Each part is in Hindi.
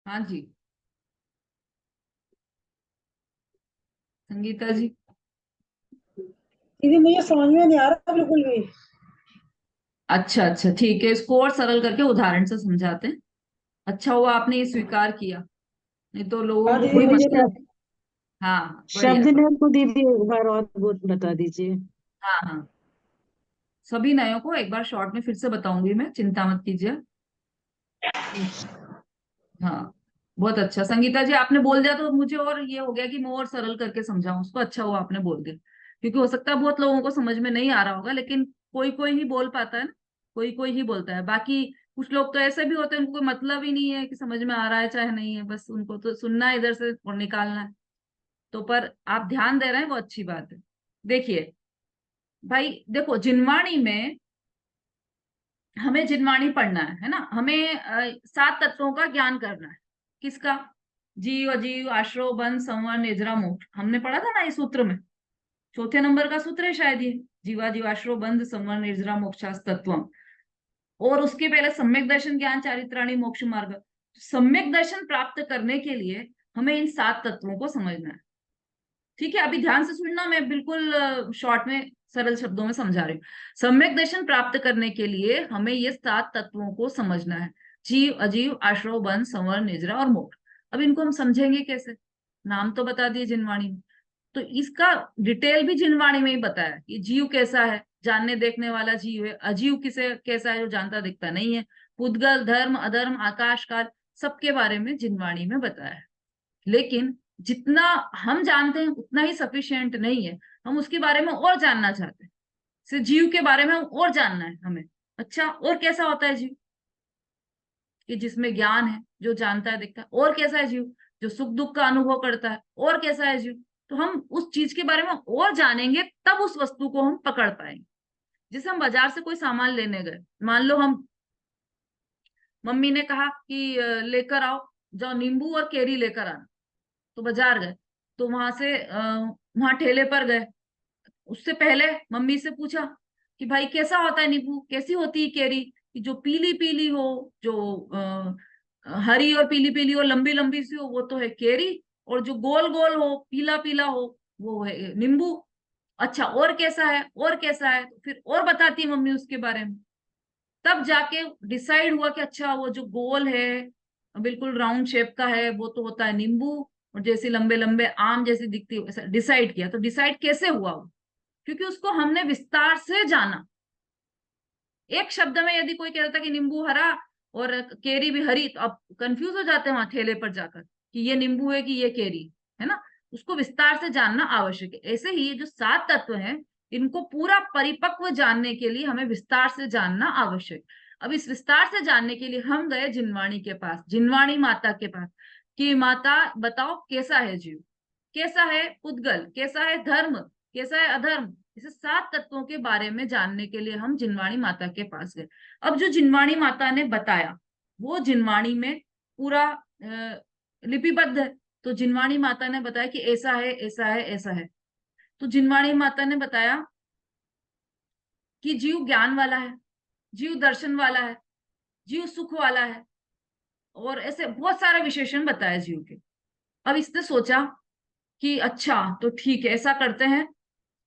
हाँ जी। संगीता जी। दीदी मुझे समझ में नहीं आ रहा बिल्कुल भी। अच्छा अच्छा, ठीक है, इसको और सरल करके उदाहरण से समझाते हैं। अच्छा हुआ आपने ये स्वीकार किया, नहीं तो लोगों हाँ को दीदी कोई मुझे मतलब। हाँ हाँ, बढ़िया शब्द बढ़िया। ने को दीदी एक बार और बता दीजिए। हाँ हाँ, सभी नयों को एक बार शॉर्ट में फिर से बताऊंगी मैं, चिंता मत कीजिए। हाँ, बहुत अच्छा संगीता जी, आपने बोल दिया तो मुझे और ये हो गया कि मैं और सरल करके समझाऊं उसको। अच्छा हुआ आपने बोल दिया, क्योंकि हो सकता है बहुत लोगों को समझ में नहीं आ रहा होगा, लेकिन कोई कोई ही बोल पाता है ना। कोई कोई ही बोलता है, बाकी कुछ लोग तो ऐसे भी होते हैं उनको कोई मतलब ही नहीं है कि समझ में आ रहा है चाहे नहीं है, बस उनको तो सुनना है इधर से और निकालना है। तो पर आप ध्यान दे रहे हैं वो अच्छी बात है। देखिए भाई, देखो जिनवाणी में हमें जिनवाणी पढ़ना है ना, हमें 7 तत्वों का ज्ञान करना है। किसका? जीव अजीव आश्रव बंध संवर निद्रा मोक्ष, हमने पढ़ा था ना इस सूत्र में। चौथे नंबर का सूत्र है शायद ये, जीवा जीवाश्रव बंध संवर निद्रा मोक्षास तत्वम। और उसके पहले सम्यक दर्शन ज्ञान चारित्राणी मोक्ष मार्ग। सम्यक दर्शन प्राप्त करने के लिए हमें इन 7 तत्वों को समझना है। ठीक है, अभी ध्यान से सुनना, मैं बिल्कुल शॉर्ट में सरल शब्दों में समझा रही हूँ। सम्यक दर्शन प्राप्त करने के लिए हमें ये 7 तत्वों को समझना है। जीव अजीव आश्रव बंध संवर निद्रा और मोक्ष। अब इनको हम समझेंगे कैसे? नाम तो बता दिए जिनवाणी में, तो इसका डिटेल भी जिनवाणी में ही बताया कि जीव कैसा है, जानने देखने वाला जीव है। अजीव किसे कैसा है, जो जानता दिखता नहीं है। पुद्गल धर्म अधर्म आकाश काल, सबके बारे में जिनवाणी में बताया है। लेकिन जितना हम जानते हैं उतना ही सफिशिएंट नहीं है, हम उसके बारे में और जानना चाहते हैं। सिर्फ जीव के बारे में हम और जानना है हमें। अच्छा, और कैसा होता है जीव? कि जिसमें ज्ञान है, जो जानता है दिखता है। और कैसा है जीव? जो सुख दुख का अनुभव करता है। और कैसा है जीव? तो हम उस चीज के बारे में और जानेंगे, तब उस वस्तु को हम पकड़ पाएंगे। जैसे हम बाजार से कोई सामान लेने गए, मान लो हम, मम्मी ने कहा कि लेकर आओ, जाओ नींबू और केरी लेकर आना। तो बाजार गए, तो वहां से वहां ठेले पर गए। उससे पहले मम्मी से पूछा कि भाई कैसा होता है नींबू, कैसी होती है केरी, कि जो पीली पीली हो, जो हरी और पीली पीली और लंबी लंबी सी हो, वो तो है केरी। और जो गोल गोल हो, पीला पीला हो, वो है नींबू। अच्छा, और कैसा है, और कैसा है? तो फिर और बताती है मम्मी उसके बारे में। तब जाके डिसाइड हुआ कि अच्छा, वो जो गोल है, बिल्कुल राउंड शेप का है, वो तो होता है नींबू। और जैसे लंबे लंबे आम जैसी दिखती है, ऐसा डिसाइड किया। तो डिसाइड कैसे हुआ वो? क्योंकि उसको हमने विस्तार से जाना। एक शब्द में यदि कोई कहता था कि नींबू हरा और केरी भी हरी, तो अब कंफ्यूज हो जाते हैं वहां ठेले पर जाकर कि ये नींबू है कि ये केरी है ना। उसको विस्तार से जानना आवश्यक है। ऐसे ही ये जो 7 तत्व हैं, इनको पूरा परिपक्व जानने के लिए हमें विस्तार से जानना आवश्यक है। अब इस विस्तार से जानने के लिए हम गए जिनवाणी के पास, जिनवाणी माता के पास, कि माता बताओ कैसा है जीव, कैसा है पुद्गल, कैसा है धर्म, कैसा है अधर्म। इसे 7 तत्वों के बारे में जानने के लिए हम जिनवाणी माता के पास गए। अब जो जिनवाणी माता ने बताया, वो जिनवाणी में पूरा लिपिबद्ध है। तो जिनवाणी माता ने बताया कि ऐसा है ऐसा है ऐसा है। तो जिनवाणी माता ने बताया कि जीव ज्ञान वाला है, जीव दर्शन वाला है, जीव सुख वाला है, और ऐसे बहुत सारे विशेषण बताए जीव के। अब इसने सोचा कि अच्छा तो ठीक है, ऐसा करते हैं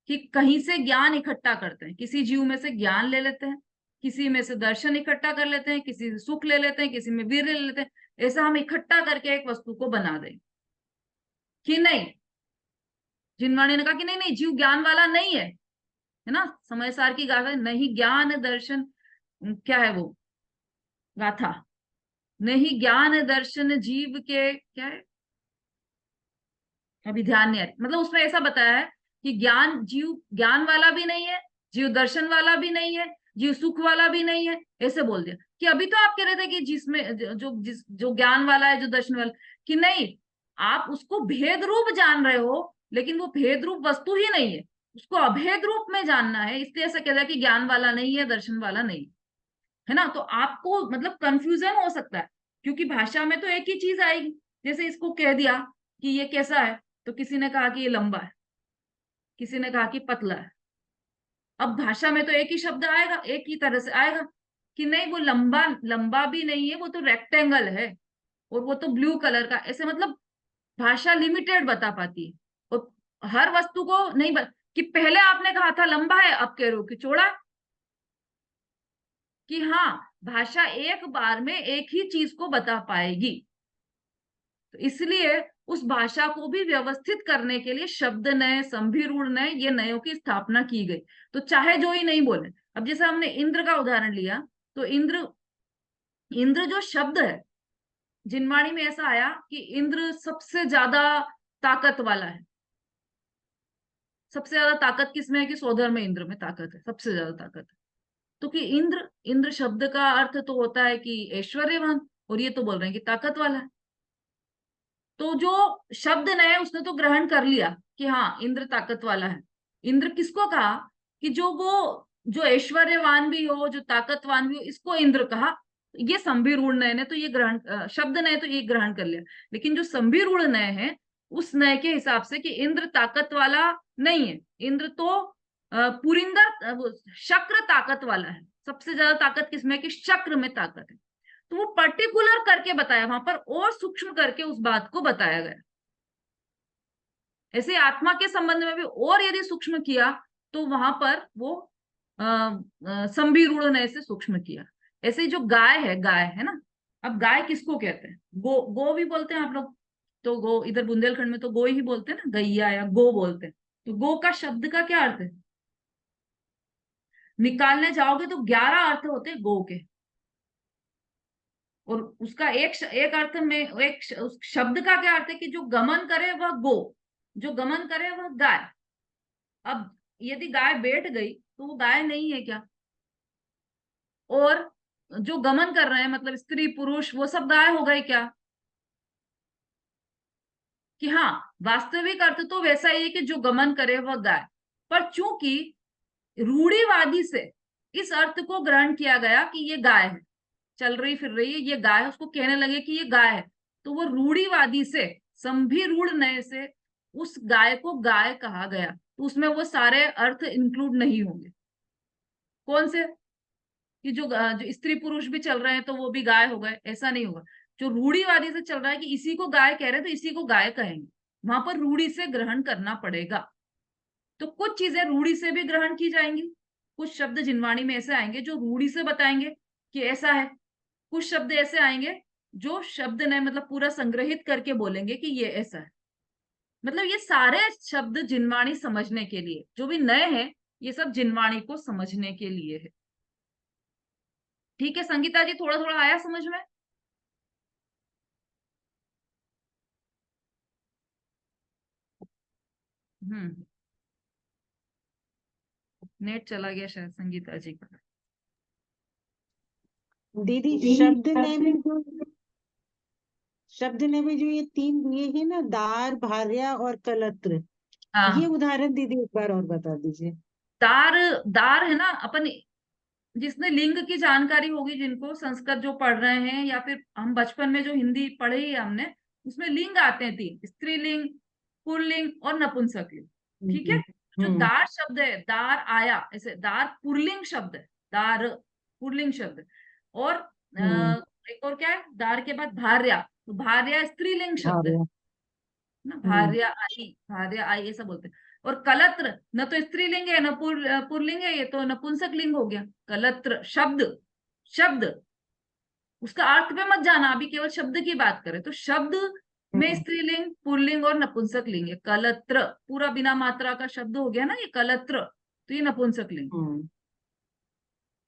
कि कहीं से ज्ञान इकट्ठा करते हैं, किसी जीव में से ज्ञान ले लेते हैं, किसी में से दर्शन इकट्ठा कर लेते हैं, किसी से सुख ले लेते हैं, किसी में वीर्य ले लेते हैं। ऐसा हम इकट्ठा करके एक वस्तु को बना दें कि नहीं? जिनवाणी ने कहा कि नहीं नहीं, जीव ज्ञान वाला नहीं है ना। समय सार की गाथा, नहीं ज्ञान दर्शन, क्या है वो गाथा? नहीं ज्ञान दर्शन जीव के, क्या है, अभी ध्यान नहीं आ रही। मतलब उसमें ऐसा बताया है कि ज्ञान, जीव ज्ञान वाला भी नहीं है, जीव दर्शन वाला भी नहीं है, जीव सुख वाला भी नहीं है। ऐसे बोल दिया कि अभी तो आप कह रहे थे कि जिसमें जो ज्ञान वाला है, जो दर्शन वाला, कि नहीं, आप उसको भेद रूप जान रहे हो, लेकिन वो भेद रूप वस्तु ही नहीं है, उसको अभेद रूप में जानना है। इसलिए ऐसा कह रहा है कि ज्ञान वाला नहीं है, दर्शन वाला नहीं है ना। तो आपको मतलब कंफ्यूजन हो सकता है, क्योंकि भाषा में तो एक ही चीज आएगी। जैसे इसको कह दिया कि ये कैसा है, तो किसी ने कहा कि ये लंबा है, किसी ने कहा कि पतला है। अब भाषा में तो एक ही शब्द आएगा, एक ही तरह से आएगा कि नहीं, वो लंबा लंबा भी नहीं है, वो तो रेक्टेंगल है। और वो तो ब्लू कलर का, ऐसे मतलब भाषा लिमिटेड बता पाती है। और हर वस्तु को नहीं कि पहले आपने कहा था लंबा है, अब कह रहे हो कि चौड़ा है। कि हाँ, भाषा एक बार में एक ही चीज को बता पाएगी, तो इसलिए उस भाषा को भी व्यवस्थित करने के लिए शब्द नय, संभि रूढ़ नय, ये नयों की स्थापना की गई। तो चाहे जो ही नहीं बोले, अब जैसे हमने इंद्र का उदाहरण लिया, तो इंद्र, इंद्र जो शब्द है, जिनवाणी में ऐसा आया कि इंद्र सबसे ज्यादा ताकत वाला है। सबसे ज्यादा ताकत किसमें है? कि सौधर में इंद्र में ताकत है, सबसे ज्यादा ताकत है। तो कि इंद्र, इंद्र शब्द का अर्थ तो होता है कि ऐश्वर्यवान, और ये तो बोल रहे हैं कि ताकत वाला है। तो जो शब्द नए उसने तो ग्रहण कर लिया कि हाँ इंद्र ताकत वाला है। इंद्र किसको कहा? कि जो वो, जो ऐश्वर्यवान भी हो, जो ताकतवान भी हो, इसको इंद्र कहा। ये संभिरूढ़ नय ने तो ये ग्रहण, शब्द नय तो ये ग्रहण कर लिया। लेकिन जो संभिरूढ़ नय है, उस नय के हिसाब से कि इंद्र ताकत वाला नहीं है, इंद्र तो पुरिंदर, वो शक्र ताकत वाला है। सबसे ज्यादा ताकत किसमें है? कि शक्र में ताकत है। तो वो पर्टिकुलर करके बताया वहां पर, और सूक्ष्म करके उस बात को बताया गया। ऐसे आत्मा के संबंध में भी और यदि सूक्ष्म किया, तो वहां पर वो संभिरूढ़ ने से सूक्ष्म किया। ऐसे ही जो गाय है ना। अब गाय किसको कहते हैं? गो, गो भी बोलते हैं आप लोग। तो गो, इधर बुंदेलखंड में तो गो ही बोलते हैं ना, गैया या गो बोलते हैं। तो गो का शब्द का क्या अर्थ है? निकालने जाओगे तो 11 अर्थ होते हैं गो के। और उसका एक अर्थ में, उस शब्द का क्या अर्थ है? कि जो गमन करे वह गो, जो गमन करे वह गाय। अब यदि गाय बैठ गई तो वो गाय नहीं है क्या? और जो गमन कर रहे हैं मतलब स्त्री पुरुष, वो सब गाय हो गए क्या? कि हाँ, वास्तविक अर्थ तो वैसा ही है कि जो गमन करे वह गाय। पर चूंकि रूढ़िवादी से इस अर्थ को ग्रहण किया गया कि ये गाय है, चल रही फिर रही है, ये गाय है, उसको कहने लगे कि ये गाय है, तो वो रूढ़िवादी से, संभिरूढ़ नय से उस गाय को गाय कहा गया। तो उसमें वो सारे अर्थ इंक्लूड नहीं होंगे। कौन से? कि जो स्त्री पुरुष भी चल रहे हैं तो वो भी गाय हो गए, ऐसा नहीं होगा। जो रूढ़िवादी से चल रहा है कि इसी को गाय कह रहे हैं तो इसी को गाय कहेंगे, वहां पर रूढ़ी से ग्रहण करना पड़ेगा। तो कुछ चीजें रूढ़ी से भी ग्रहण की जाएंगी, कुछ शब्द जिनवाणी में ऐसे आएंगे जो रूढ़ी से बताएंगे कि ऐसा है। कुछ शब्द ऐसे आएंगे जो शब्द ने मतलब पूरा संग्रहित करके बोलेंगे कि ये ऐसा है। मतलब ये सारे शब्द जिनवाणी समझने के लिए, जो भी नए हैं, ये सब जिनवाणी को समझने के लिए है। ठीक है संगीता जी, थोड़ा थोड़ा आया समझ में? हम्म। नेट चला गया शायद संगीता जी का। दीदी शब्द ने में जो ये तीन दिए हैं ना, दार, भार्या और कलत्र, ये हाँ, उदाहरण दीदी एक बार और बता दीजिए। दार, दार है ना अपन, जिसने लिंग की जानकारी होगी, जिनको संस्कृत जो पढ़ रहे हैं, या फिर हम बचपन में जो हिंदी पढ़ी है हमने, उसमें लिंग आते हैं 3, स्त्रीलिंग, पुल्लिंग और नपुंसकलिंग। ठीक है। हम्म। जो हम्म। दार शब्द है, दार आया, ऐसे दार पुल्लिंग शब्द है, दार पुल्लिंग शब्द है। और हम्म। एक और क्या है दार के बाद? भार्या। तो भार्या स्त्रीलिंग शब्द है भार्या। ना, हम्म। भार्या आई, भार्या आई ऐसा बोलते हैं। और कलत्र न तो स्त्रीलिंग है न पुल्लिंग है, ये तो नपुंसक लिंग हो गया। कलत्र शब्द, शब्द, उसका अर्थ पे मत जाना, अभी केवल शब्द की बात करें तो शब्द में हम्म। स्त्रीलिंग, पुल्लिंग और नपुंसक लिंग है। कलत्र पूरा बिना मात्रा का शब्द हो गया ना ये कलत्र, तो ये नपुंसक लिंग, हम्म।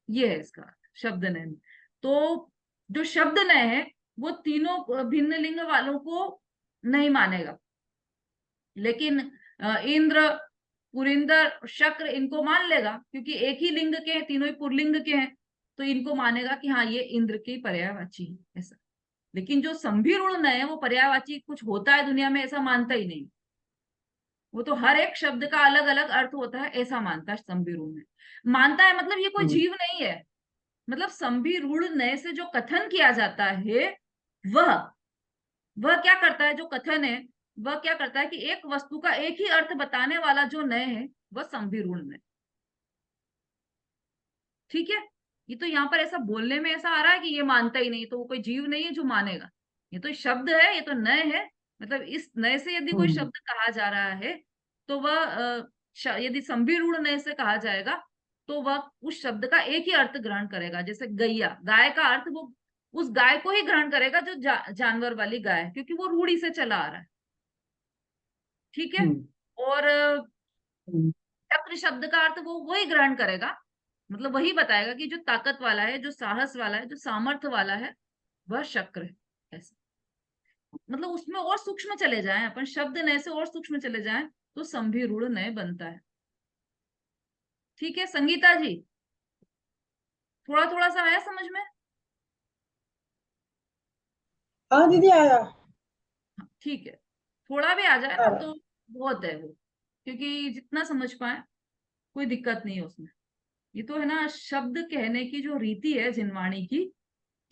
ये है इसका शब्द नय में। तो जो शब्द नय है वो तीनों भिन्न लिंग वालों को नहीं मानेगा। लेकिन इंद्र, पुरिंदर, शक्र इनको मान लेगा, क्योंकि एक ही लिंग के हैं, तीनों ही पुरलिंग के हैं। तो इनको मानेगा कि हाँ ये इंद्र के पर्यायवाची है, ऐसा। लेकिन जो संभिरूढ़ नय है वो पर्यायवाची कुछ होता है दुनिया में ऐसा मानता ही नहीं। वो तो हर एक शब्द का अलग अलग अर्थ होता है ऐसा मानता है संभिरूढ़ नय। मानता है मतलब ये कोई हम्म। जीव नहीं है। मतलब संभिरूढ़ नय से जो कथन किया जाता है, वह वह क्या करता है? जो कथन है वह क्या करता है? कि एक वस्तु का एक ही अर्थ बताने वाला जो नय है वह संभिरूढ़ नय। ठीक है। ये तो यहाँ पर ऐसा बोलने में ऐसा आ रहा है कि ये मानता ही नहीं, तो वो कोई जीव नहीं है जो मानेगा। ये तो शब्द है, ये तो नय है। मतलब इस नय से यदि कोई हम्म शब्द कहा जा रहा है तो वह यदि संभिरूढ़ नय से कहा जाएगा तो वह उस शब्द का एक ही अर्थ ग्रहण करेगा। जैसे गैया, गाय का अर्थ वो उस गाय को ही ग्रहण करेगा जो जानवर वाली गाय है, क्योंकि वो रूढ़ी से चला आ रहा है। ठीक है। हम्म और हम्म चक्र शब्द का अर्थ वो वही ग्रहण करेगा, मतलब वही बताएगा कि जो ताकत वाला है, जो साहस वाला है, जो सामर्थ्य वाला है, वह शक्र है। ऐसा मतलब उसमें और सूक्ष्म चले जाएं अपन, शब्द नय से और सूक्ष्म चले जाएं तो संभिरूढ़ नय बनता है। ठीक है संगीता जी, थोड़ा थोड़ा सा आया समझ में? हाँ दीदी आया। हाँ, ठीक है। थोड़ा भी आ जाए आ ना रहा। तो बहुत है वो, क्योंकि जितना समझ पाए कोई दिक्कत नहीं है उसमें। ये तो है ना, शब्द कहने की जो रीति है जिनवाणी की,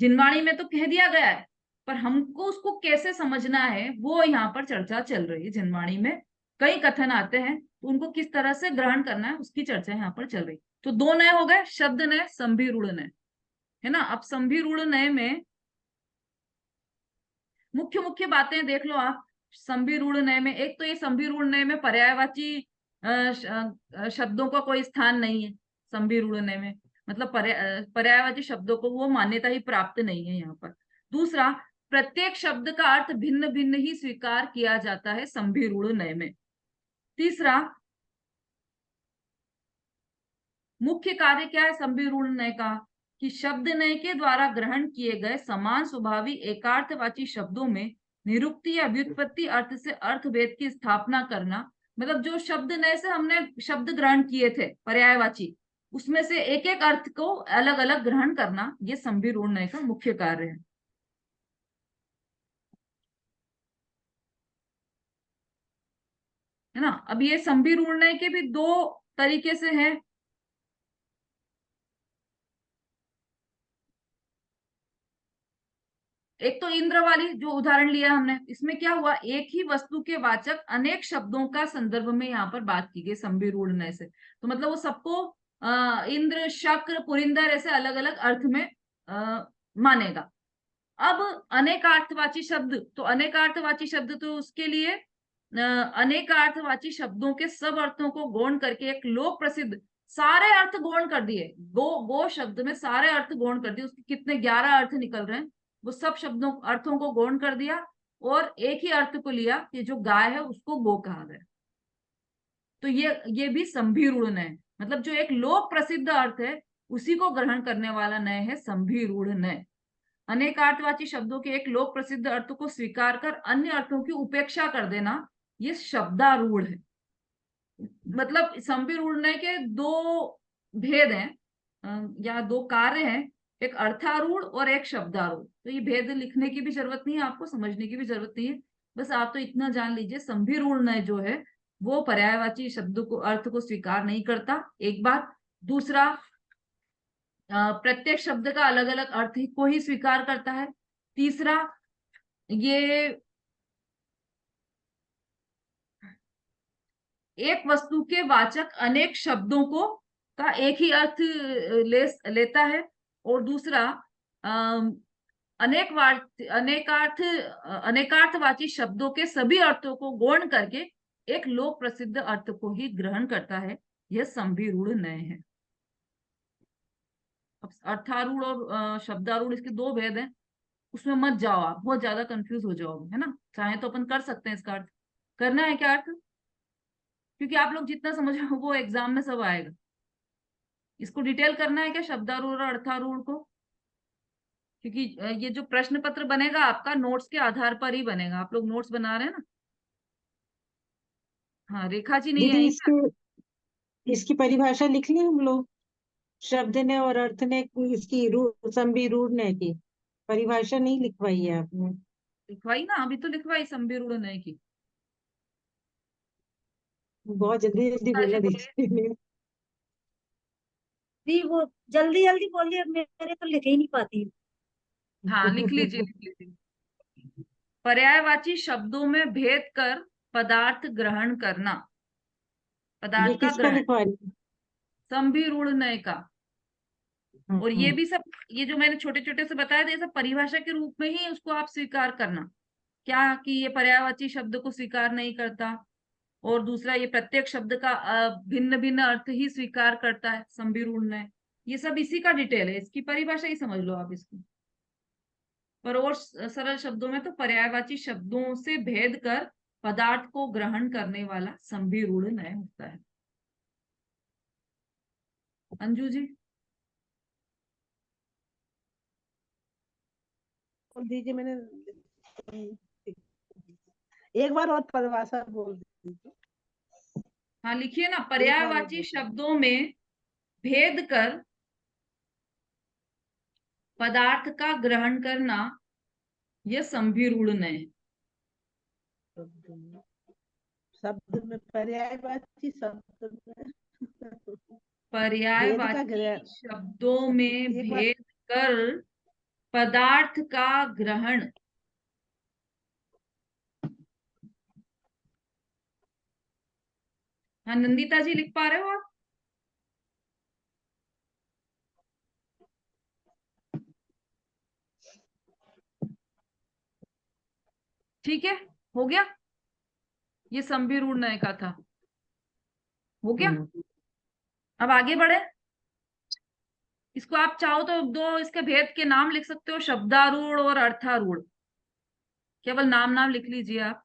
जिनवाणी में तो कह दिया गया है, पर हमको उसको कैसे समझना है वो यहाँ पर चर्चा चल रही है। जिनवाणी में कई कथन आते हैं, तो उनको किस तरह से ग्रहण करना है उसकी चर्चा यहाँ पर चल रही। तो दो नय हो गए, शब्द नय, संभिरूढ़ नय, है ना। अब संभिरूढ़ नय में मुख्य मुख्य बातें देख लो आप। संभिरूढ़ नय में एक तो ये संभिरूढ़ नय में पर्यायवाची शब्दों का कोई स्थान नहीं है। संभिरूढ़ नय में मतलब पर्यायवाची शब्दों को वो मान्यता ही प्राप्त नहीं है यहाँ पर। दूसरा, प्रत्येक शब्द का अर्थ भिन्न भिन्न ही स्वीकार किया जाता है संभिरूढ़ नय में। तीसरा, मुख्य कार्य क्या है संभिरूढ़ नय का, कि शब्द नय के द्वारा ग्रहण किए गए समान स्वभावी एकार्थवाची शब्दों में निरुक्ति या व्युत्पत्ति अर्थ से अर्थभेद की स्थापना करना। मतलब जो शब्द नय से हमने शब्द ग्रहण किए थे पर्यायवाची, उसमें से एक एक अर्थ को अलग अलग ग्रहण करना, ये संभिरूढ़ नय का मुख्य कार्य है ना। अब ये संभिरूढ़ नय के भी दो तरीके से हैं। एक तो इंद्र वाली जो उदाहरण लिया हमने, इसमें क्या हुआ, एक ही वस्तु के वाचक अनेक शब्दों का संदर्भ में यहाँ पर बात की गई संभिरूढ़ नय से। तो मतलब वो सबको इंद्र, शक्र, पुरिंदर ऐसे अलग अलग अर्थ में मानेगा। अब अनेकार्थवाची शब्द, तो अनेकार्थवाची शब्द तो उसके लिए अनेकार्थवाची शब्दों के सब अर्थों को गौण करके एक लोक प्रसिद्ध, सारे अर्थ गौण कर दिए। गो शब्द में सारे अर्थ गौण कर दिए, उसके कितने 11 अर्थ निकल रहे हैं, वो सब शब्दों अर्थों को गौण कर दिया और एक ही अर्थ को लिया कि जो गाय है उसको गो कहा गया। तो ये भी संभिरूढ़ नय, मतलब जो एक लोक प्रसिद्ध अर्थ है उसी को ग्रहण करने वाला नय है संभिरूढ़ नय। अनेकार्थवाची शब्दों के एक लोक प्रसिद्ध अर्थ को स्वीकार कर अन्य अर्थों की उपेक्षा कर देना, ये शब्दारूढ़ है। मतलब संभिरूढ़ नय के दो भेद हैं, या दो कार्य हैं, एक अर्थारूढ़ और एक शब्दारूढ़। तो ये भेद लिखने की भी जरूरत नहीं है, आपको समझने की भी जरूरत नहीं है। बस आप तो इतना जान लीजिए, संभिरूढ़ नय जो है वो पर्यायवाची शब्द को, अर्थ को स्वीकार नहीं करता, एक बात। दूसरा, प्रत्येक शब्द का अलग अलग अर्थ को ही स्वीकार करता है। तीसरा, ये एक वस्तु के वाचक अनेक शब्दों को का एक ही अर्थ लेता है। और दूसरा, अम, अनेकार्थवाची शब्दों के सभी अर्थों को गौण करके एक लोक प्रसिद्ध अर्थ को ही ग्रहण करता है, यह संभिरूढ़ नय है। अब अर्थारूढ़ और शब्दारूढ़, इसके दो भेद हैं, उसमें मत जाओ आप, बहुत ज्यादा कंफ्यूज हो जाओगे, है ना। चाहे तो अपन कर सकते हैं इसका अर्थ, करना है क्या अर्थ, क्योंकि आप लोग जितना समझ रहे हो वो एग्जाम में सब आएगा। इसको डिटेल करना है क्या, शब्दारूढ़ और अर्थारूढ़ को, क्योंकि ये जो प्रश्न पत्र बनेगा आपका नोट्स के आधार पर ही बनेगा। आप लोग नोट्स बना रहे हैं ना। हाँ, रेखा जी नहीं दीदी आई क्या? इसकी परिभाषा लिख ली हम लोग, शब्द ने और अर्थ ने, इसकी संभिरूढ़ ने की परिभाषा नहीं लिखवाई है आपने। लिखवाई ना, अभी तो लिखवाई संभिरूढ़ नय की। बहुत जल्दी जल्दी हाँ जी बोला बोलिए। दीदी। दी वो जल्दी जल्दी बोलिए, मेरे तो लिख ही नहीं पाती। हाँ, लिख लीजिए लिख लीजिए। पर्यायवाची शब्दों में भेद कर पदार्थ ग्रहण करना, ये पदार्थ का किसका ग्रहण, लिखवा रही है? संभिरूढ़ नय का। और ये भी सब, ये जो मैंने छोटे छोटे से बताया था, ये सब परिभाषा के रूप में ही उसको आप स्वीकार करना, क्या कि ये पर्यायवाची शब्द को स्वीकार नहीं करता, और दूसरा ये प्रत्येक शब्द का भिन्न भिन्न अर्थ ही स्वीकार करता है संविरूढ़ न्याय। ये सब इसी का डिटेल है, इसकी परिभाषा ही समझ लो आप इसको। पर और सरल शब्दों में तो पर्यायवाची शब्दों से भेद कर पदार्थ को ग्रहण करने वाला संविरूढ़ न्याय होता है। अंजू जी बोल दीजिए, मैंने एक बार और परिभाषा बोल दीजिए। हाँ लिखिए ना, एक बार और पर्यायवाची बोल शब्दों में भेद कर पदार्थ का ग्रहण करना, यह संविरूढ़ न्याय है। शब्द में पर्यायवाची शब्द में भेद का पर्यायवाची ग्रहण। शब्दों में एक बार भेद कर पदार्थ का ग्रहण। हाँ नंदिता जी लिख पा रहे हो आप? ठीक है, हो गया, ये संविरूढ़ न्याय का था, हो गया। अब आगे बढ़े, इसको आप चाहो तो दो इसके भेद के नाम लिख सकते हो, शब्दारूढ़ और अर्थारूढ़। केवल नाम नाम लिख लीजिए आप,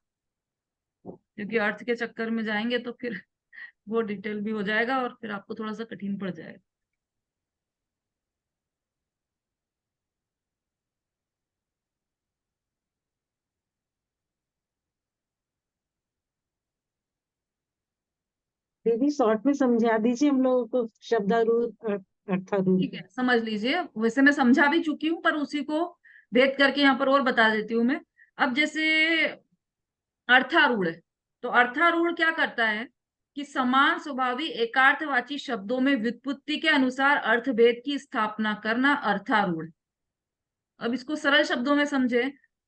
क्योंकि अर्थ के चक्कर में जाएंगे तो फिर वो डिटेल भी हो जाएगा और फिर आपको थोड़ा सा कठिन पड़ जाएगा। दीदी शॉर्ट में समझा दीजिए हम लोगों को, शब्दारूढ़ अर्थारूढ़। ठीक है, समझ लीजिए, वैसे मैं समझा भी चुकी हूँ, पर उसी को भेद करके यहाँ पर और बता देती हूँ मैं। अब जैसे अर्थारूढ़ है, तो अर्थारूढ़ क्या करता है कि समान स्वभावी एकार्थवाची शब्दों में व्युत्पत्ति के अनुसार अर्थभेद की स्थापना करना अर्थारूढ़। अब इसको सरल शब्दों में समझे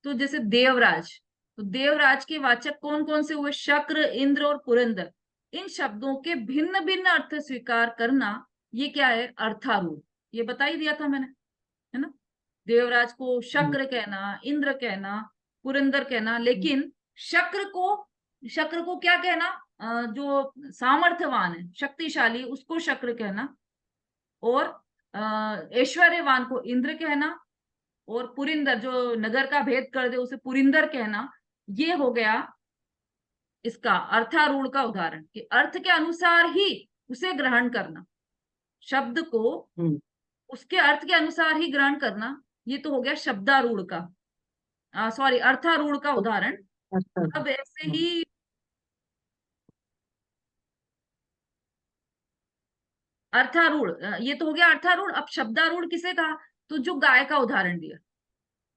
तो जैसे देवराज, तो देवराज के वाचक कौन कौन से हुए? शक्र, इंद्र और पुरंदर। इन शब्दों के भिन्न भिन्न अर्थ स्वीकार करना, ये क्या है? अर्थारूढ़। ये बता ही दिया था मैंने, है ना। देवराज को शक्र कहना, इंद्र कहना, पुरंदर कहना, लेकिन शक्र को क्या कहना? जो सामर्थ्यवान है, शक्तिशाली, उसको शक्र कहना, और ऐश्वर्यवान को इंद्र कहना, और पुरिंदर जो नगर का भेद कर दे उसे पुरिंदर कहना। ये हो गया इसका अर्थारूढ़ का उदाहरण, कि अर्थ के अनुसार ही उसे ग्रहण करना, शब्द को उसके अर्थ के अनुसार ही ग्रहण करना। ये तो हो गया शब्दारूढ़ का, सॉरी, अर्थारूढ़ का उदाहरण। अब ऐसे ही अर्थारूढ़, ये तो हो गया अर्थारूढ़। अब शब्दारूढ़ किसे कहा? तो जो गाय का उदाहरण दिया,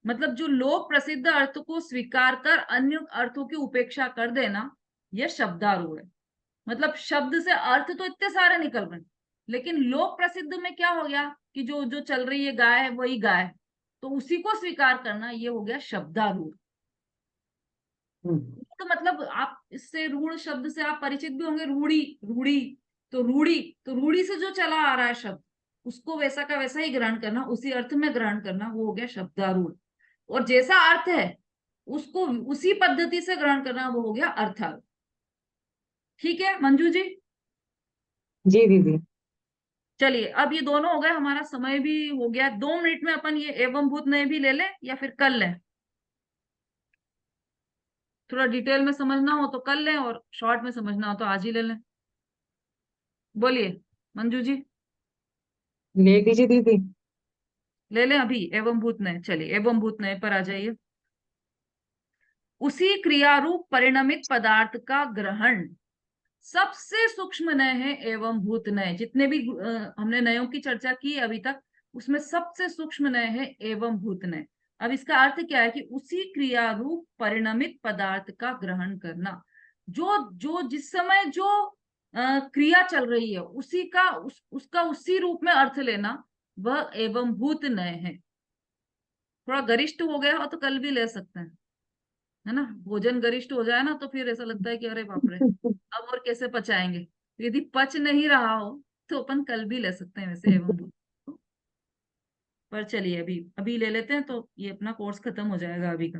मतलब जो लोक प्रसिद्ध अर्थ को स्वीकार कर अन्य अर्थों की उपेक्षा कर देना, यह शब्दारूढ़ है। मतलब शब्द से अर्थ तो इतने सारे निकल रहे हैं, लेकिन लोक प्रसिद्ध में क्या हो गया कि जो जो चल रही है गाय है वही गाय है, तो उसी को स्वीकार करना, ये हो गया शब्दारूढ़। तो मतलब आप इससे रूढ़ शब्द से आप परिचित भी होंगे। रूढ़ी, रूढ़ी, तो रूढ़ी से जो चला आ रहा है शब्द, उसको वैसा का वैसा ही ग्रहण करना, उसी अर्थ में ग्रहण करना, वो हो गया शब्दारूढ़। और जैसा अर्थ है उसको उसी पद्धति से ग्रहण करना, वो हो गया अर्थारूढ़। ठीक है मंजू जी? जी दीदी। चलिए, अब ये दोनों हो गए, हमारा समय भी हो गया। 2 मिनट में अपन ये एवं भूत नए भी ले लें या फिर कर लें? थोड़ा डिटेल में समझना हो तो कर लें, और शॉर्ट में समझना हो तो आज ही ले लें। बोलिए मंजू जी। ले दीजिए दीदी। ले लें अभी एवं भूत नए? चलिए एवं भूत नए पर आ जाइए। उसी क्रियारूप परिणमित पदार्थ का ग्रहण सबसे सूक्ष्म नय है एवं भूत नय। जितने भी हमने नयों की चर्चा की अभी तक, उसमें सबसे सूक्ष्म नय है एवं भूत नय। अब इसका अर्थ क्या है कि उसी क्रिया रूप परिणमित पदार्थ का ग्रहण करना, जो जो जिस समय जो क्रिया चल रही है उसी का उसका उसी रूप में अर्थ लेना, वह एवं भूत नय है। थोड़ा गरिष्ठ हो गया हो तो कल भी ले सकते हैं, है ना। भोजन गरिष्ठ हो जाए ना तो फिर ऐसा लगता है कि अरे बाप रे, अब और कैसे पचाएंगे। यदि पच नहीं रहा हो तो अपन कल भी ले सकते हैं वैसे एवं भूत। पर चलिए अभी अभी ले लेते हैं, तो ये अपना कोर्स खत्म हो जाएगा अभी का,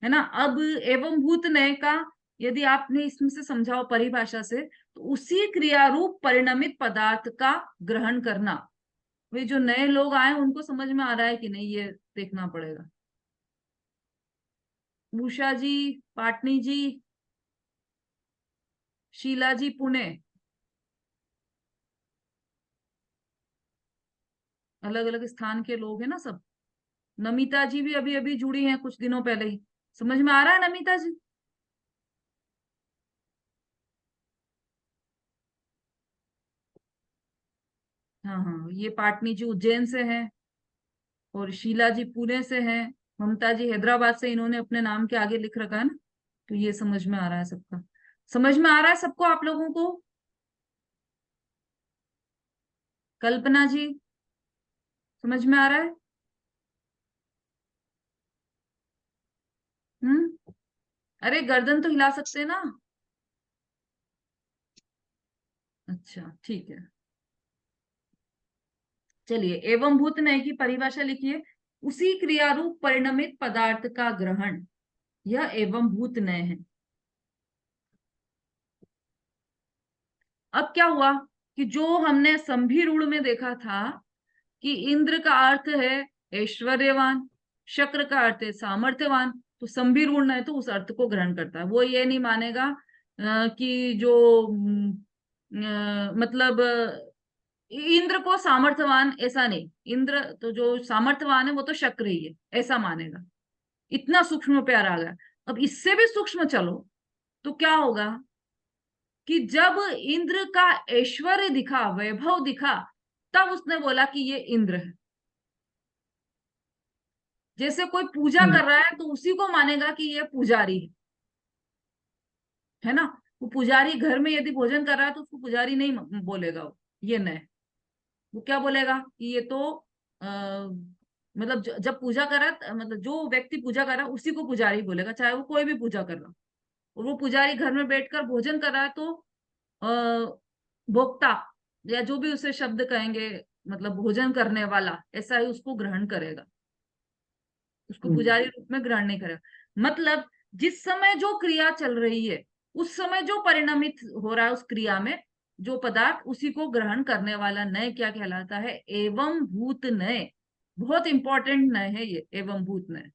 है ना। अब एवं भूत नय का यदि आपने इसमें से समझाओ परिभाषा से, तो उसी क्रिया रूप परिणमित पदार्थ का ग्रहण करना। वे जो नए लोग आए उनको समझ में आ रहा है कि नहीं, ये देखना पड़ेगा। उषा जी, पाटनी जी, शीला जी पुणे, अलग अलग स्थान के लोग हैं ना सब। नमिता जी भी अभी अभी जुड़ी हैं कुछ दिनों पहले ही। समझ में आ रहा है नमिता जी? हाँ हाँ, ये पाटनी जी उज्जैन से हैं और शीला जी पुणे से हैं। ममता जी हैदराबाद से, इन्होंने अपने नाम के आगे लिख रखा है ना। तो ये समझ में आ रहा है सबका, समझ में आ रहा है सबको आप लोगों को? कल्पना जी, समझ में आ रहा है? हम्म। अरे गर्दन तो हिला सकते हैं ना। अच्छा ठीक है, चलिए। एवं भूत नय की परिभाषा लिखिए। उसी क्रियारूप परिणमित पदार्थ का ग्रहण, यह एवं भूत नय है। अब क्या हुआ कि जो हमने संभीरूढ़ में देखा था कि इंद्र का अर्थ है ऐश्वर्यवान, शक्र का अर्थ है सामर्थ्यवान, तो संभीरूढ़ है तो उस अर्थ को ग्रहण करता है। वो ये नहीं मानेगा कि जो मतलब इंद्र को सामर्थ्यवान, ऐसा नहीं। इंद्र तो जो सामर्थ्यवान है वो तो शक्र ही है, ऐसा मानेगा। इतना सूक्ष्म प्यार आ गया। अब इससे भी सूक्ष्म चलो तो क्या होगा कि जब इंद्र का ऐश्वर्य दिखा, वैभव दिखा, तब उसने बोला कि ये इंद्र है। जैसे कोई पूजा कर रहा है तो उसी को मानेगा कि ये पुजारी है ना। वो पुजारी घर में यदि भोजन कर रहा है तो उसको पुजारी नहीं बोलेगा वो, ये नहीं। वो क्या बोलेगा कि ये तो मतलब जब पूजा कर रहा है, मतलब जो व्यक्ति पूजा कर रहा है उसी को पुजारी बोलेगा, चाहे वो कोई भी पूजा कर रहा हो। और वो पुजारी घर में बैठकर भोजन कर रहा है तो भोक्ता या जो भी उसे शब्द कहेंगे, मतलब भोजन करने वाला, ऐसा ही उसको ग्रहण करेगा, उसको पुजारी रूप में ग्रहण नहीं करेगा। मतलब जिस समय जो क्रिया चल रही है, उस समय जो परिणमित हो रहा है उस क्रिया में जो पदार्थ, उसी को ग्रहण करने वाला नय क्या कहलाता है? एवं भूत नय। बहुत इंपॉर्टेंट नय है ये एवं भूत नय।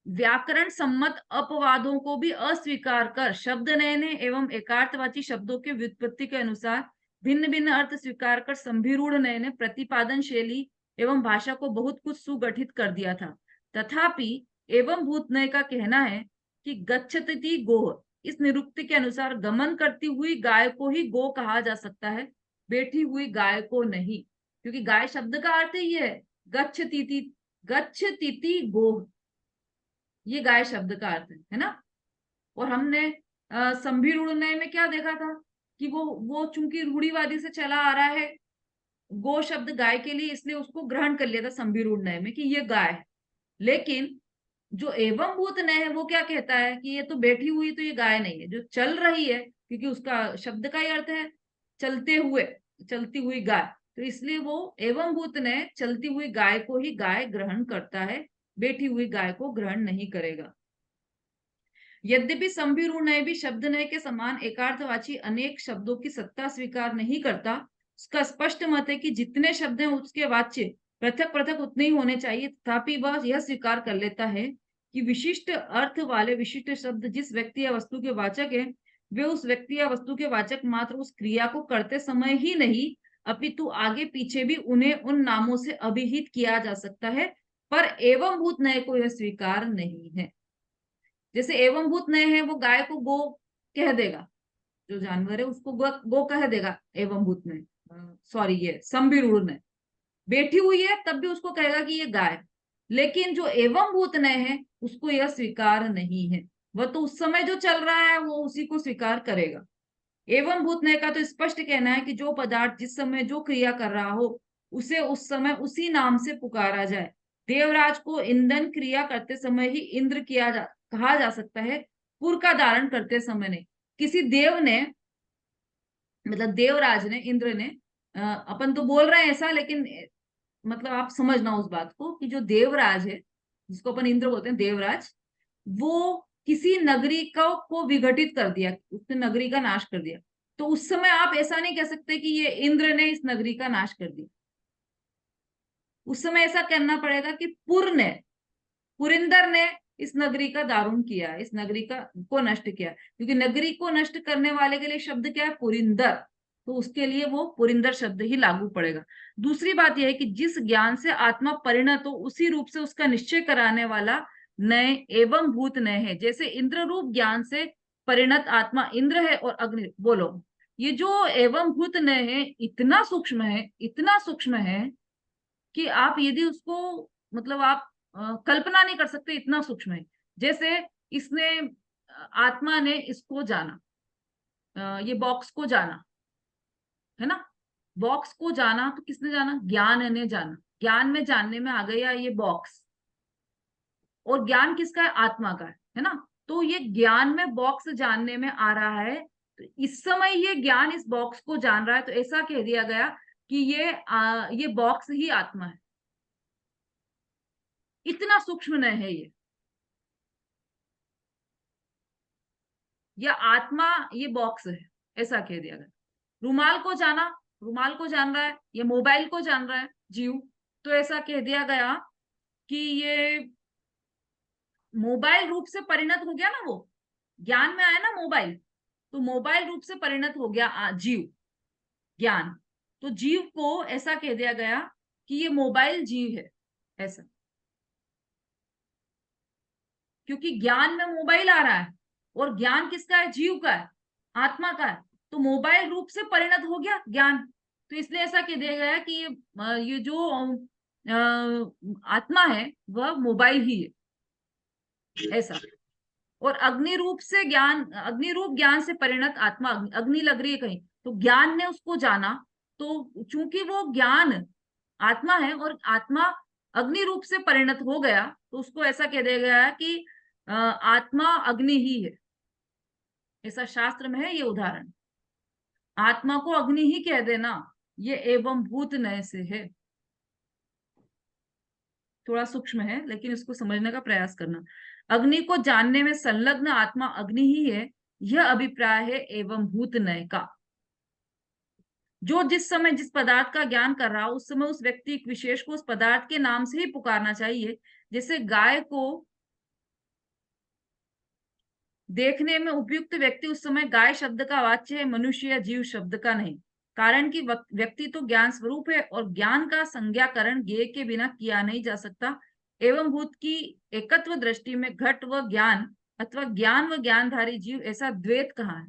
व्याकरण सम्मत अपवादों को भी अस्वीकार कर शब्द नय ने एवं एकार्थवाची शब्दों के व्युत्पत्ति के अनुसार भिन्न भिन्न अर्थ स्वीकार कर संभिरूढ़ नय ने प्रतिपादन शैली एवं भाषा को बहुत कुछ सुगठित कर दिया था। तथापि एवं भूत नय का कहना है कि गच्छति गोह, इस निरुक्ति के अनुसार गमन करती हुई गाय को ही गो कहा जा सकता है, बैठी हुई गाय को नहीं। क्योंकि गाय शब्द का अर्थ ही है गच्छति, गच्छति गोह, ये गाय शब्द का अर्थ है ना। और हमने संभीरूढ़ नय में क्या देखा था कि वो चूंकि रूढ़िवादी से चला आ रहा है गो शब्द गाय के लिए, इसलिए उसको ग्रहण कर लिया था संभीरूढ़ नय में कि ये गाय है। लेकिन जो एवं भूत नय है वो क्या कहता है कि ये तो बैठी हुई, तो ये गाय नहीं है, जो चल रही है, क्योंकि उसका शब्द का ही अर्थ है चलते हुए, चलती हुई गाय। तो इसलिए वो एवं भूत नय चलती हुई गाय को ही गाय ग्रहण करता है, बैठी हुई गाय को ग्रहण नहीं करेगा। यद्यपि संभीरूढ़ नय भी शब्द नय के समान एकार्थवाची अनेक शब्दों की सत्ता स्वीकार नहीं करता। उसका स्पष्ट मत है कि जितने शब्द हैं उसके वाच्य पृथक पृथक उतने ही होने चाहिए। तथापि वह यह स्वीकार कर लेता है कि विशिष्ट अर्थ वाले विशिष्ट शब्द जिस व्यक्ति या वस्तु के वाचक है, वे उस व्यक्ति या वस्तु के वाचक मात्र उस क्रिया को करते समय ही नहीं, अपितु आगे पीछे भी उन्हें उन नामों से अभिहित किया जा सकता है। पर एवं भूत नय को यह स्वीकार नहीं है। जैसे एवं भूत नय है, वो गाय को गो कह देगा, जो जानवर है उसको गो कह देगा एवं भूत नय, सॉरी ये संभीरूढ़ नय। बैठी हुई है तब भी उसको कहेगा कि ये गाय। लेकिन जो एवं भूत नय है उसको यह स्वीकार नहीं है, वह तो उस समय जो चल रहा है वो उसी को स्वीकार करेगा। एवं भूत नय का तो स्पष्ट कहना है कि जो पदार्थ जिस समय जो क्रिया कर रहा हो उसे उस समय उसी नाम से पुकारा जाए। देवराज को ईंधन क्रिया करते समय ही इंद्र कहा जा सकता है, पुर का धारण करते समय नहीं। किसी देव ने, मतलब देवराज ने, इंद्र ने अपन तो बोल रहे हैं ऐसा, लेकिन मतलब आप समझना उस बात को कि जो देवराज है, जिसको अपन इंद्र बोलते हैं, देवराज, वो किसी नगरी को विघटित कर दिया, उसने नगरी का नाश कर दिया। तो उस समय आप ऐसा नहीं कह सकते कि ये इंद्र ने इस नगरी का नाश कर दिया। उस समय ऐसा कहना पड़ेगा कि पुरिंदर ने इस नगरी का दारुण किया, इस नगरी को नष्ट किया, क्योंकि नगरी को नष्ट करने वाले के लिए शब्द क्या है? पुरिंदर। तो उसके लिए वो पुरिंदर शब्द ही लागू पड़ेगा। दूसरी बात यह है कि जिस ज्ञान से आत्मा परिणत हो, उसी रूप से उसका निश्चय कराने वाला नय एवं भूत नय है। जैसे इंद्र रूप ज्ञान से परिणत आत्मा इंद्र है और अग्नि, बोलो, ये जो एवं भूत नय है इतना सूक्ष्म है, इतना सूक्ष्म है कि आप यदि उसको, मतलब आप कल्पना नहीं कर सकते, इतना सूक्ष्म है। जैसे इसने आत्मा ने इसको जाना, ये बॉक्स को जाना, है ना? बॉक्स को जाना तो किसने जाना? ज्ञान ने जाना। ज्ञान में जानने में आ गया ये बॉक्स, और ज्ञान किसका है? आत्मा का है ना? तो ये ज्ञान में बॉक्स जानने में आ रहा है, तो इस समय ये ज्ञान इस बॉक्स को जान रहा है, तो ऐसा कह दिया गया कि ये बॉक्स ही आत्मा है। इतना सूक्ष्म न है ये, या आत्मा ये बॉक्स है, ऐसा कह दिया गया। रुमाल को जाना, रुमाल को जान रहा है, ये मोबाइल को जान रहा है जीव, तो ऐसा कह दिया गया कि ये मोबाइल रूप से परिणत हो गया ना, वो ज्ञान में आया ना मोबाइल, तो मोबाइल रूप से परिणत हो गया जीव, ज्ञान। तो जीव को ऐसा कह दिया गया कि ये मोबाइल जीव है, ऐसा, क्योंकि ज्ञान में मोबाइल आ रहा है, और ज्ञान किसका है? जीव का है, आत्मा का है। तो मोबाइल रूप से परिणत हो गया ज्ञान, तो इसलिए ऐसा कह दिया गया कि ये जो आत्मा है वह मोबाइल ही है, ऐसा। और अग्नि रूप से ज्ञान, अग्नि रूप ज्ञान से परिणत आत्मा, अग्नि लग रही है कहीं, तो ज्ञान ने उसको जाना, तो चूंकि वो ज्ञान आत्मा है और आत्मा अग्नि रूप से परिणत हो गया, तो उसको ऐसा कह दिया गया कि आत्मा अग्नि ही है, ऐसा शास्त्र में है ये उदाहरण। आत्मा को अग्नि ही कह देना, ये एवं भूत नय से है। थोड़ा सूक्ष्म है, लेकिन इसको समझने का प्रयास करना। अग्नि को जानने में संलग्न आत्मा अग्नि ही है, यह अभिप्राय है एवं भूत नय का। जो जिस समय जिस पदार्थ का ज्ञान कर रहा हो, उस समय उस व्यक्ति विशेष को उस पदार्थ के नाम से ही पुकारना चाहिए। जैसे गाय को देखने में उपयुक्त व्यक्ति उस समय गाय शब्द का वाच्य है, मनुष्य या जीव शब्द का नहीं। कारण कि व्यक्ति तो ज्ञान स्वरूप है, और ज्ञान का संज्ञाकरण ज्ञेय के बिना किया नहीं जा सकता। एवं भूत की एकत्व दृष्टि में घट व ज्ञान अथवा ज्ञान व ज्ञानधारी जीव, ऐसा द्वैत कहाँ है?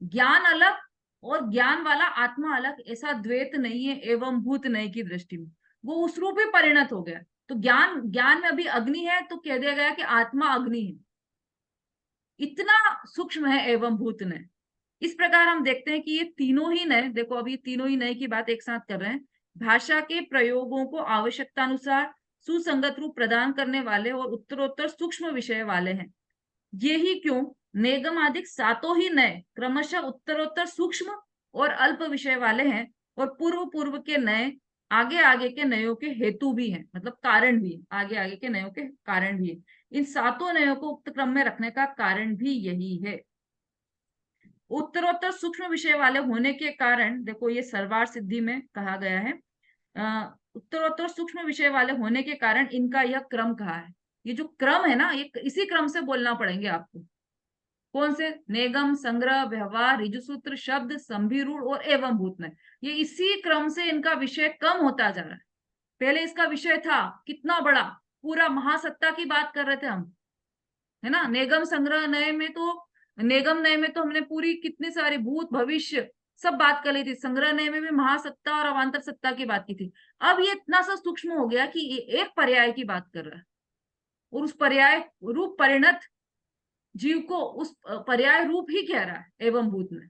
ज्ञान अलग और ज्ञान वाला आत्मा अलग, ऐसा द्वैत नहीं है एवं भूत नहीं की दृष्टि में। वो उस रूप में परिणत हो गया। तो ज्ञान में अभी अग्नि है, तो कह दिया गया कि आत्मा अग्नि है, इतना सूक्ष्म है एवं भूत नय। इस प्रकार हम देखते हैं कि ये तीनों ही नय, देखो अभी तीनों ही नय की बात एक साथ कर रहे हैं, भाषा के प्रयोगों को आवश्यकता अनुसार सुसंगत रूप प्रदान करने वाले और उत्तरोत्तर सूक्ष्म विषय वाले हैं। ये ही क्यों नेगमादिक सातों ही नय क्रमशः उत्तरोत्तर सूक्ष्म और अल्प विषय वाले हैं, और पूर्व पूर्व के नय आगे आगे के नयों के हेतु भी हैं, मतलब कारण भी है, आगे आगे के नयों के कारण भी है। इन सातों नयों को उक्त क्रम में रखने का कारण भी यही है। उत्तरोत्तर सूक्ष्म विषय वाले होने के कारण, देखो ये सर्वार सिद्धि में कहा गया है, उत्तरोत्तर सूक्ष्म विषय वाले होने के कारण इनका यह क्रम कहा है। ये जो क्रम है ना, ये इसी क्रम से बोलना पड़ेंगे आपको। कौन से? नेगम, संग्रह, व्यवहार, ऋजुसूत्र, शब्द, संभिरूढ़ और एवं भूतनय। ये इसी क्रम से इनका विषय कम होता जा रहा है। पहले इसका विषय था कितना बड़ा, पूरा महासत्ता की बात कर रहे थे हम, है ना? नेगम संग्रह नय में तो, नेगम नय में तो हमने पूरी कितनी सारी भूत भविष्य सब बात कर ली थी। संग्रह नय में भी महासत्ता और अवान्तर सत्ता की बात की थी। अब ये इतना सा सूक्ष्म हो गया कि ये एक पर्याय की बात कर रहा है, और उस पर्याय रूप परिणत जीव को उस पर्याय रूप ही कह रहा है एवं भूत में,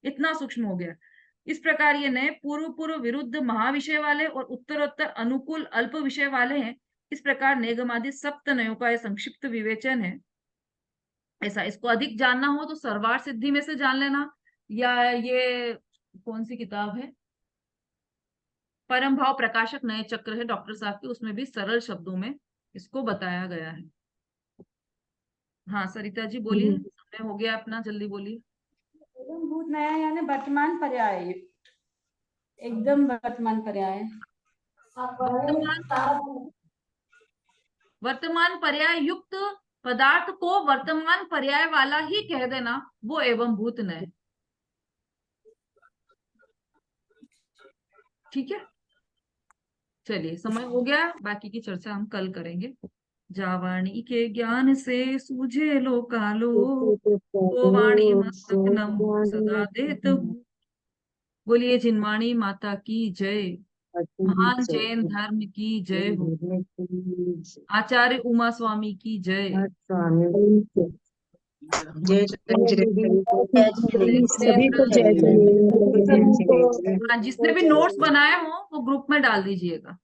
इतना सूक्ष्म हो गया। इस प्रकार ये नए पूर्व पूर्व विरुद्ध महाविषय वाले और उत्तरोत्तर अनुकूल अल्प विषय वाले हैं। इस प्रकार नेगमादि सप्त नयों का यह संक्षिप्त विवेचन है। ऐसा, इसको अधिक जानना हो तो सर्वार सिद्धि में से जान लेना, या ये कौन सी किताब है? परम भाव प्रकाशक नए चक्र है डॉक्टर साहब की, उसमें भी सरल शब्दों में इसको बताया गया है। हाँ सरिता जी बोलिए, समय हो गया अपना, जल्दी बोलिए। एवं भूत नया यानी वर्तमान पर्याय, एकदम वर्तमान पर्याय। वर्तमान पर्याय युक्त पदार्थ को वर्तमान पर्याय वाला ही कह देना, वो एवं भूत नय। ठीक है, चलिए समय हो गया, बाकी की चर्चा हम कल करेंगे। जावाणी के ज्ञान से सूझे लो कालो, तो वाणी मस्तक नमो सदा देत हूँ। बोलिए जिनवाणी माता की जय, महान जैन धर्म की जय हो, आचार्य उमा स्वामी की जय, जय सभी को जय जय। हाँ जिसने भी नोट्स बनाए हो वो ग्रुप में डाल दीजिएगा।